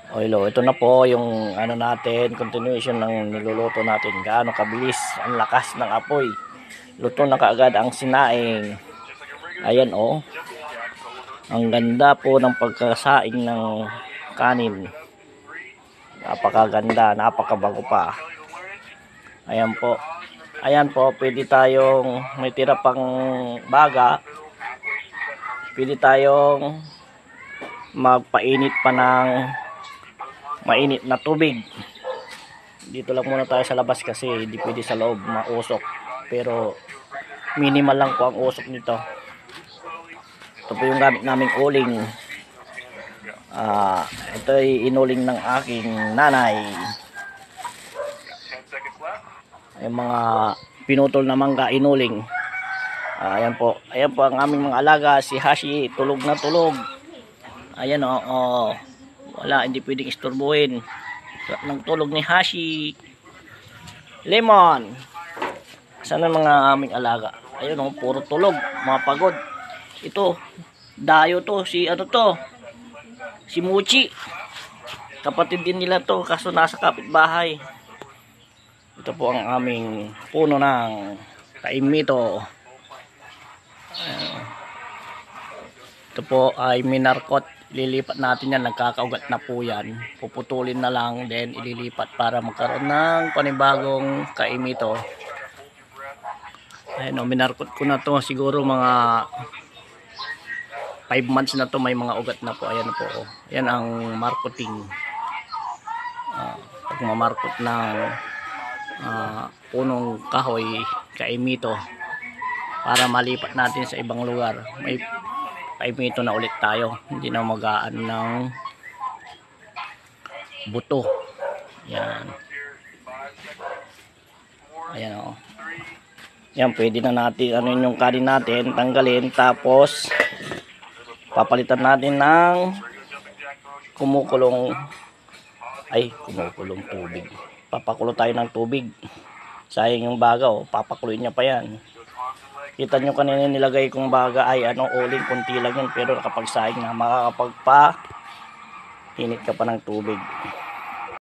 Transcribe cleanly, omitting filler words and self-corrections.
O hello, ito na po yung ano natin, continuation ng niluluto natin. Gaano kabilis, ang lakas ng apoy. Luto na kaagad ang sinaing. Ayan oh. Ang ganda po ng pagkasaing ng kanin. Napakaganda, napakabago pa. Ayan po. Ayan po, pwede tayong may tira pang baga. Pwede tayong magpainit pa ng mainit na tubig. Dito lang muna tayo sa labas kasi hindi pwede sa loob, mausok. Pero minimal lang po ang usok nito. Ito po yung gamit naming uling. Ito ay inuling ng aking nanay. Yung mga pinutol na mangga inuling. Ayan po. Ayan po ang aming mga alaga. Si Hashi, tulog na tulog. Ayan o. Oh. Wala, hindi pwedeng isturbuhin. Ng tulog ni Hashi. Lemon. Sana mga aming alaga. Ayun oh, puro tulog, mga pagod. Ito, dayo to, si ano to? Si Muchi. Kapatid din nila to, kaso nasa kapitbahay. Ito po ang aming puno ng kaimito. Ito po ay minarkot. Ililipat natin yan, nagkakaugat na po yan. Puputulin na lang, then ililipat para magkaroon ng panibagong kaimito. Ayan o, minarkot ko na to. Siguro mga 5 months na to, may mga ugat na po. Ayan po. Oh. Ayan ang marketing. Pag mamarkot ng punong kahoy, kaimito, para malipat natin sa ibang lugar. May kaimito na ulit tayo. Hindi na magaan ng buto. Ayan. Ayan o. Yan, pwede na natin ano yung kanin natin, tanggalin, tapos papalitan natin ng kumukulong tubig. Papakulo tayo ng tubig. Sayang yung baga oh, papakuloyin niya pa yan. Kita nyo kanina nilagay kong baga ay uling, kunti lang yun, pero kapag sayang na makakapagpa hinit ka pa ng tubig.